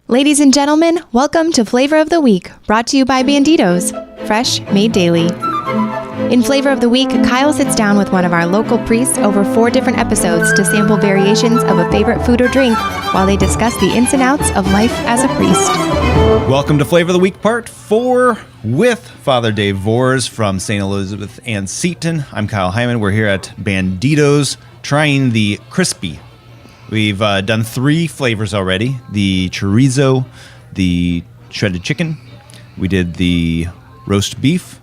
Ladies and gentlemen, welcome to Flavor of the Week, brought to you by Banditos, fresh, made daily. In Flavor of the Week, Kyle sits down with one of our local priests over 4 different episodes to sample variations of a favorite food or drink while they discuss the ins and outs of life as a priest. Welcome to Flavor of the Week, Part 4 with Father Dave Voors from St. Elizabeth and Seton. I'm Kyle Hyman. We're here at Banditos trying the crispy. We've done 3 flavors already, the chorizo, the shredded chicken, we did the roast beef,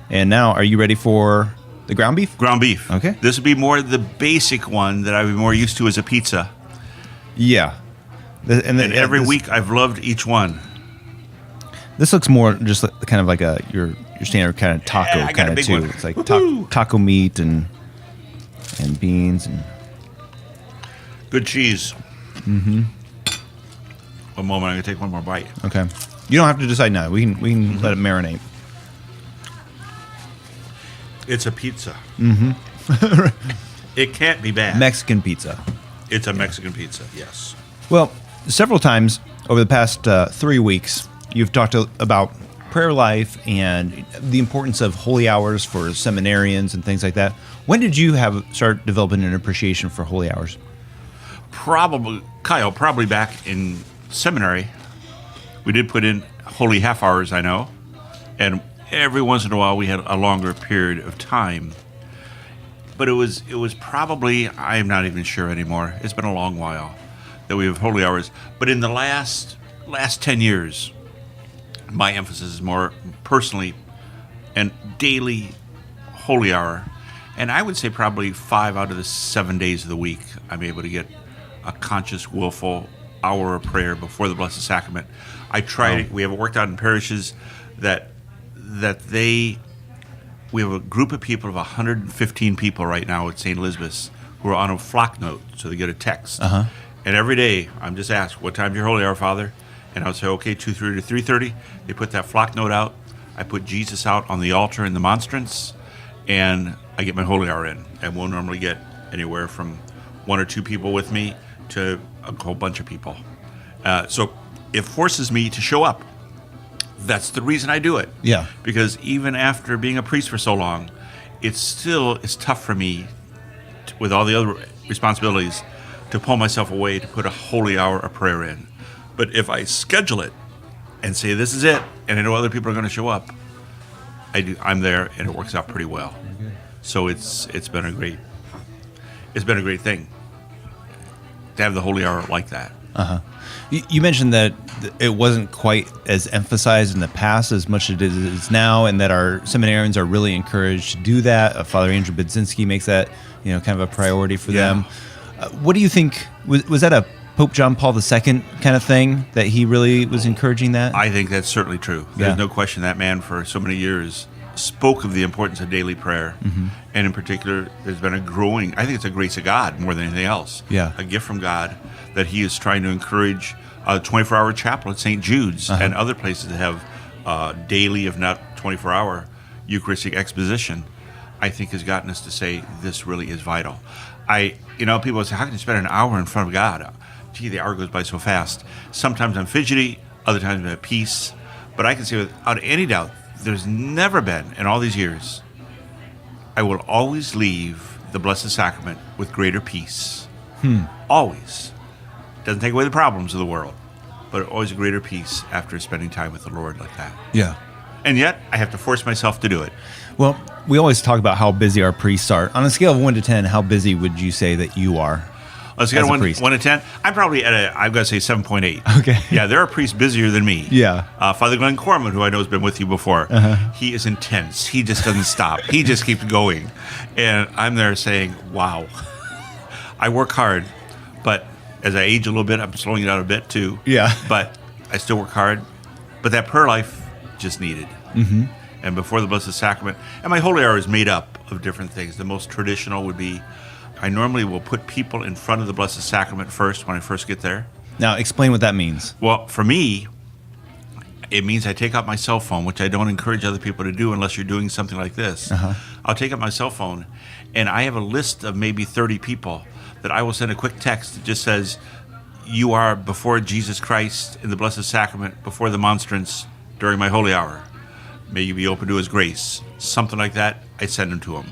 and now are you ready for the ground beef? Ground beef. Okay. This would be more the basic one that I would be more used to as a pizza. Yeah. And every week I've loved each one. This looks more just kind of like your standard kind of taco kind of too. One. It's like taco meat and beans and good cheese. Mm-hmm. One moment, I'm gonna take one more bite. Okay. You don't have to decide now. We can let it marinate. It's a pizza. Mm-hmm. It can't be bad. Mexican pizza. It's a Mexican pizza, yes. Well, several times over the past 3 weeks, you've talked about prayer life and the importance of holy hours for seminarians and things like that. When did you start developing an appreciation for holy hours? Probably back in seminary. We did put in holy half hours, I know. And every once in a while we had a longer period of time. But it was probably, I'm not even sure anymore. It's been a long while that we have holy hours. But in the last 10 years, my emphasis is more personally and daily holy hour. And I would say probably 5 out of the 7 days of the week, I'm able to get a conscious, willful hour of prayer before the Blessed Sacrament. I try. We have it worked out in parishes that we have a group of people of 115 people right now at St. Elizabeth's who are on a flock note, so they get a text. Uh-huh. And every day I'm just asked, "What time's your holy hour, Father?" And I would say, "Okay, 2:30 to 3:30." They put that flock note out. I put Jesus out on the altar in the monstrance, and I get my holy hour in. And we'll normally get anywhere from 1 or 2 people with me to a whole bunch of people. So it forces me to show up. That's the reason I do it. Yeah. Because even after being a priest for so long, it's tough for me, with all the other responsibilities, to pull myself away to put a holy hour of prayer in. But if I schedule it and say this is it, and I know other people are going to show up, I'm there, and it works out pretty well. Okay. So it's been a great thing to have the holy hour like that. Uh-huh. You mentioned that it wasn't quite as emphasized in the past as much as it is now, and that our seminarians are really encouraged to do that. Father Andrew Budzinski makes that, kind of a priority for them. What do you think? Was that a Pope John Paul II kind of thing, that he really was encouraging that? I think that's certainly true. There's no question that man for so many years spoke of the importance of daily prayer. Mm-hmm. And in particular, there's been a growing, I think it's a grace of God more than anything else. Yeah. A gift from God that he is trying to encourage a 24-hour chapel at St. Jude's and other places that have daily, if not 24-hour, Eucharistic exposition. I think has gotten us to say this really is vital. People say, how can you spend an hour in front of God? Gee, the hour goes by so fast. Sometimes I'm fidgety, other times I'm at peace. But I can say without any doubt, there's never been, in all these years, I will always leave the Blessed Sacrament with greater peace. Always. Doesn't take away the problems of the world, but always a greater peace after spending time with the Lord like that. Yeah. And yet, I have to force myself to do it. Well, we always talk about how busy our priests are. On a scale of 1 to 10, how busy would you say that you are? Let's get 1 to 10. I'm probably I've got to say 7.8. Okay. Yeah, there are priests busier than me. Yeah. Father Glenn Corman, who I know has been with you before, he is intense. He just doesn't stop. He just keeps going. And I'm there saying, wow, I work hard, but as I age a little bit, I'm slowing it out a bit too. Yeah. But I still work hard. But that prayer life just needed. Mm-hmm. And before the Blessed Sacrament, and my holy hour is made up of different things. The most traditional would be, I normally will put people in front of the Blessed Sacrament first when I first get there. Now, explain what that means. Well, for me, it means I take out my cell phone, which I don't encourage other people to do unless you're doing something like this. I'll take out my cell phone, and I have a list of maybe 30 people that I will send a quick text that just says, you are before Jesus Christ in the Blessed Sacrament, before the monstrance during my holy hour. May you be open to his grace. Something like that, I send them to him.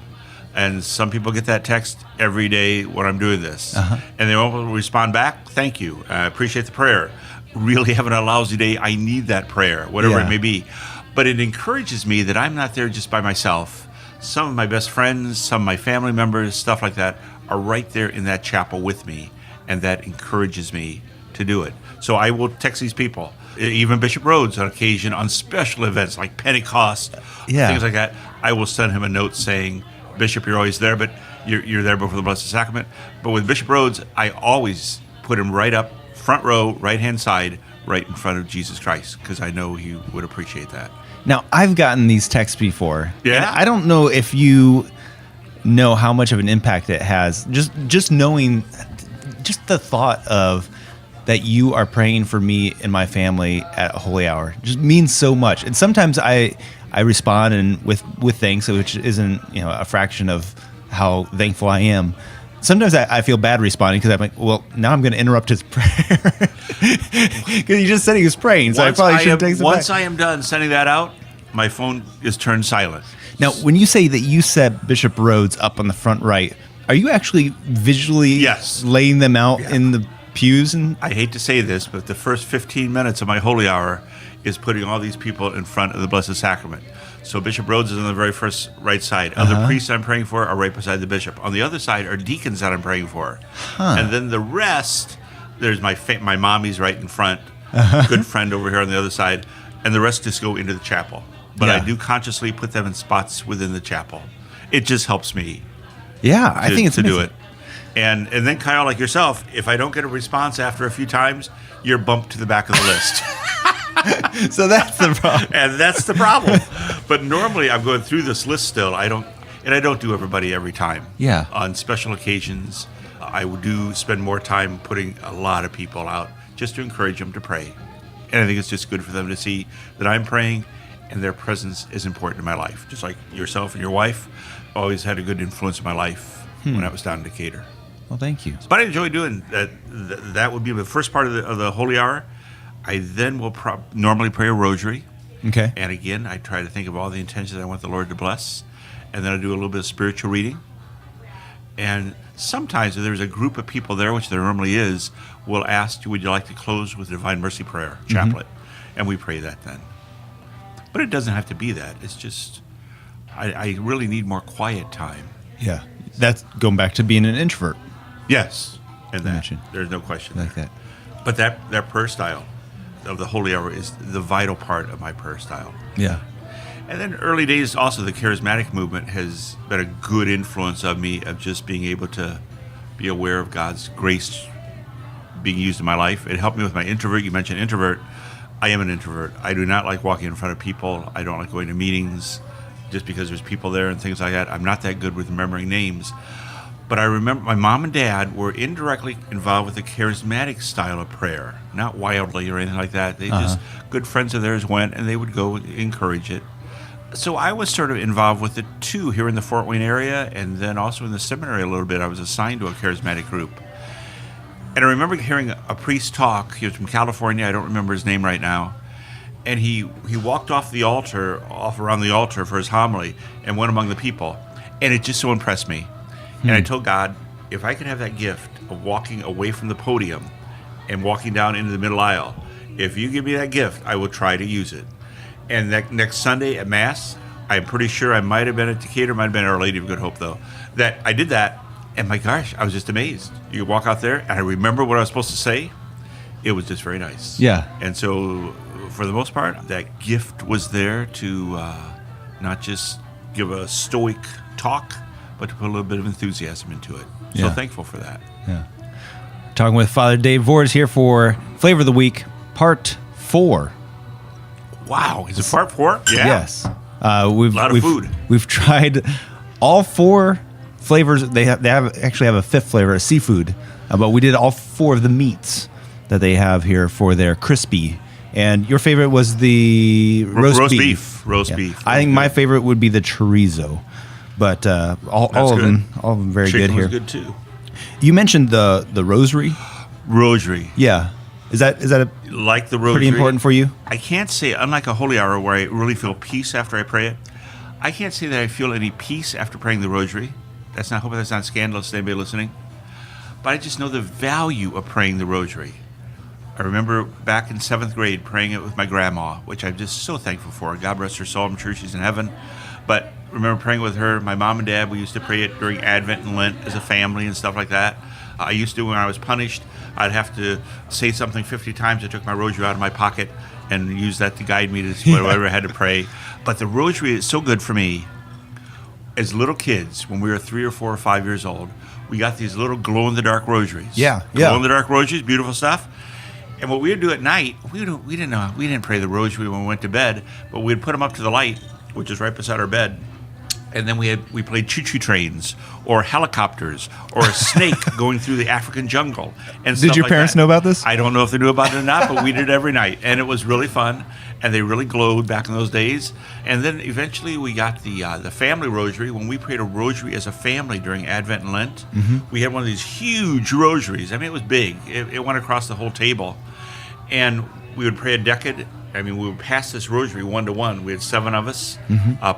And some people get that text every day when I'm doing this. And they will respond back, thank you. I appreciate the prayer. Really having a lousy day, I need that prayer, whatever it may be. But it encourages me that I'm not there just by myself. Some of my best friends, some of my family members, stuff like that, are right there in that chapel with me. And that encourages me to do it. So I will text these people, even Bishop Rhodes on occasion, on special events like Pentecost, things like that. I will send him a note saying, Bishop, you're always there, but you're there before the Blessed Sacrament. But with Bishop Rhodes, I always put him right up, front row, right-hand side, right in front of Jesus Christ, because I know he would appreciate that. Now, I've gotten these texts before. Yeah? And I don't know if you know how much of an impact it has. Just knowing, just the thought of that you are praying for me and my family at a holy hour just means so much. And sometimes I respond and with thanks, which isn't a fraction of how thankful I am. Sometimes I feel bad responding because I'm like, well, now I'm going to interrupt his prayer because he just said he was praying, so I probably shouldn't take some Once back. I am done sending that out, my phone is turned silent. Now, when you say that you set Bishop Rhodes up on the front right, are you actually visually laying them out in the pews? And I hate to say this, but the first 15 minutes of my holy hour is putting all these people in front of the Blessed Sacrament. So Bishop Rhodes is on the very first right side. Other priests I'm praying for are right beside the bishop. On the other side are deacons that I'm praying for. And then the rest, there's my mommy's right in front, good friend over here on the other side, and the rest just go into the chapel. But I do consciously put them in spots within the chapel. It just helps me. Yeah, I think it's to amazing. do it. And then Kyle, like yourself, if I don't get a response after a few times, you're bumped to the back of the list. So that's the problem. And that's the problem. But normally I'm going through this list still. I don't do everybody every time. Yeah. On special occasions, I do spend more time putting a lot of people out just to encourage them to pray. And I think it's just good for them to see that I'm praying and their presence is important in my life. Just like yourself and your wife always had a good influence in my life when I was down in Decatur. Well, thank you. But I enjoy doing that. That would be the first part of the holy hour. I then will normally pray a rosary. Okay. And again, I try to think of all the intentions I want the Lord to bless. And then I do a little bit of spiritual reading. And sometimes if there's a group of people there, which there normally is, we'll ask, would you like to close with the Divine Mercy Prayer, chaplet? And we pray that then. But it doesn't have to be that. It's just, I really need more quiet time. Yeah. That's going back to being an introvert. Yes. And that. There's no question like that. But that prayer style of the holy hour is the vital part of my prayer style. Yeah. And then early days, also the charismatic movement has been a good influence of me, of just being able to be aware of God's grace being used in my life. It helped me with my introvert. You mentioned introvert. I am an introvert. I do not like walking in front of people. I don't like going to meetings just because there's people there and things like that. I'm not that good with remembering names. But I remember my mom and dad were indirectly involved with the charismatic style of prayer, not wildly or anything like that. They just, good friends of theirs went and they would go encourage it. So I was sort of involved with it too here in the Fort Wayne area, and then also in the seminary a little bit. I was assigned to a charismatic group. And I remember hearing a priest talk. He was from California. I don't remember his name right now. And he walked off around the altar for his homily and went among the people. And it just so impressed me. And I told God, if I could have that gift of walking away from the podium and walking down into the middle aisle, if you give me that gift, I will try to use it. And that next Sunday at Mass, I'm pretty sure I might have been at Decatur, might have been Our Lady of Good Hope, though, that I did that. And my gosh, I was just amazed. You walk out there, and I remember what I was supposed to say. It was just very nice. Yeah. And so, for the most part, that gift was there to not just give a stoic talk, but to put a little bit of enthusiasm into it. So thankful for that. Yeah. Talking with Father Dave Voors here for Flavor of the Week, Part 4. Wow, is it Part 4? Yeah. Yes. A lot of food. We've tried all 4 flavors. They actually have a 5th flavor, a seafood. But we did all 4 of the meats that they have here for their crispy. And your favorite was the roast beef. Roast beef. I think my favorite would be the chorizo. But all of them very Chicken good here. was good too. You mentioned the rosary. Rosary. Yeah. Is that Like the rosary. pretty important for you? I can't say, unlike a holy hour where I really feel peace after I pray it, I can't say that I feel any peace after praying the rosary. I hope that's not scandalous to anybody listening. But I just know the value of praying the rosary. I remember back in 7th grade praying it with my grandma, which I'm just so thankful for. God rest her soul. I'm sure she's in heaven. But I remember praying with her, my mom and dad. We used to pray it during Advent and Lent as a family and stuff like that. I used to, when I was punished, I'd have to say something 50 times. I took my rosary out of my pocket and used that to guide me to whatever I had to pray. But the rosary is so good for me. As little kids, when we were 3 or 4 or 5 years old, we got these little glow-in-the-dark rosaries. Yeah. Glow-in-the-dark rosaries, beautiful stuff. And what we would do at night, we didn't pray the rosary when we went to bed, but we'd put them up to the light, which is right beside our bed. And then we played choo-choo trains or helicopters or a snake going through the African jungle. And did your parents know about this? I don't know if they knew about it or not, but we did it every night. And it was really fun. And they really glowed back in those days. And then eventually we got the family rosary. When we prayed a rosary as a family during Advent and Lent, we had one of these huge rosaries. I mean, it was big. It went across the whole table. And we would pray a decade. I mean, we would pass this rosary 1-to-1. We had 7 of us,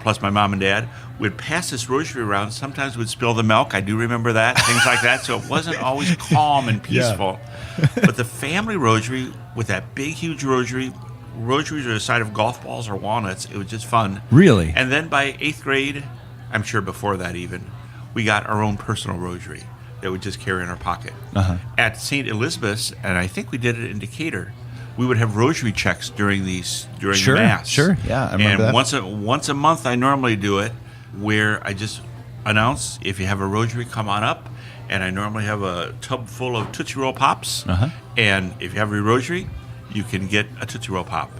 plus my mom and dad. We'd pass this rosary around. Sometimes we'd spill the milk. I do remember that, things like that. So it wasn't always calm and peaceful. Yeah. But the family rosary, with that big, huge rosary, rosaries are the size of golf balls or walnuts. It was just fun. Really? And then by 8th grade, I'm sure before that even, we got our own personal rosary that we just carry in our pocket. At St. Elizabeth's, and I think we did it in Decatur, we would have rosary checks during the Mass. Sure, yeah, I remember and that. once a month, I normally do it, where I just announce, if you have a rosary, come on up. And I normally have a tub full of Tootsie Roll Pops. And if you have a rosary, you can get a Tootsie Roll Pop.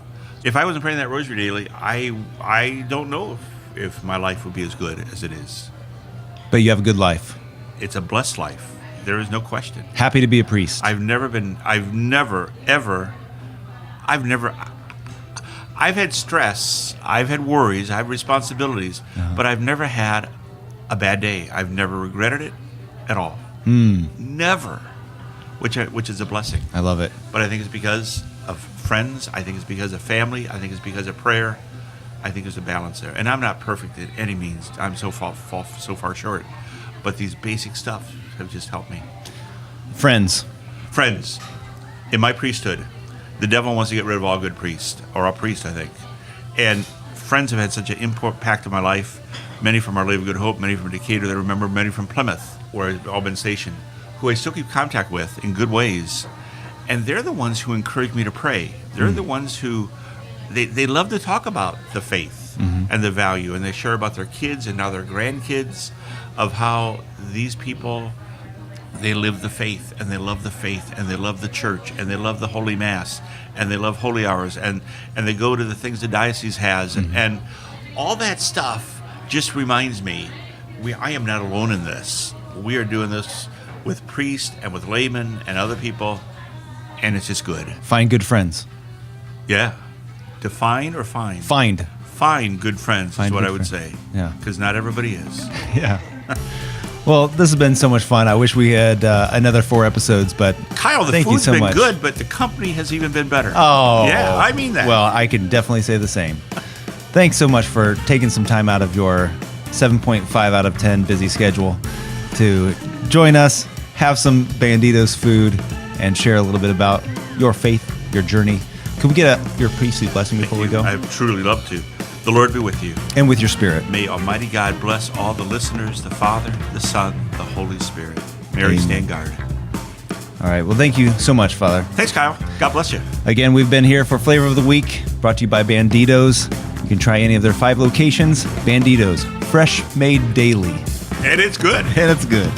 If I wasn't praying that rosary daily, I don't know if my life would be as good as it is. But you have a good life. It's a blessed life. There is no question. Happy to be a priest. I've had stress, I've had worries, I have responsibilities, but I've never had a bad day. I've never regretted it at all. Never, which is a blessing. I love it. But I think it's because of friends. I think it's because of family. I think it's because of prayer. I think there's a balance there. And I'm not perfect at any means. I'm so far short. But these basic stuff have just helped me. Friends. In my priesthood, the devil wants to get rid of all good priests, or a priest, I think. And friends have had such an impact on my life. Many from Our Lady of Good Hope, many from Decatur that I remember, many from Plymouth, where I've all been stationed, who I still keep contact with in good ways. And they're the ones who encourage me to pray. They're the ones who, they love to talk about the faith and the value. And they share about their kids and now their grandkids, of how these people, they live the faith, and they love the faith, and they love the church, and they love the Holy Mass, and they love holy hours, and they go to the things the diocese has. And all that stuff just reminds me, I am not alone in this. We are doing this with priests and with laymen and other people, and it's just good. Find good friends. Yeah. Define or find? Find. Find good friends is what I would say. Yeah. Because not everybody is. Yeah. Well, this has been so much fun. I wish we had another 4 episodes, but Kyle, the thank food's you so been much. good, but the company has even been better. Oh. Yeah, I mean that. Well, I can definitely say the same. Thanks so much for taking some time out of your 7.5 out of 10 busy schedule to join us, have some Banditos food, and share a little bit about your faith, your journey. Can we get your priestly blessing before we go? I'd truly love to. The Lord be with you. And with your spirit. May Almighty God bless all the listeners, the Father, the Son, the Holy Spirit. Mary, stand guard. All right. Well, thank you so much, Father. Thanks, Kyle. God bless you. Again, we've been here for Flavor of the Week, brought to you by Banditos. You can try any of their 5 locations. Banditos, fresh made daily. And it's good. And it's good.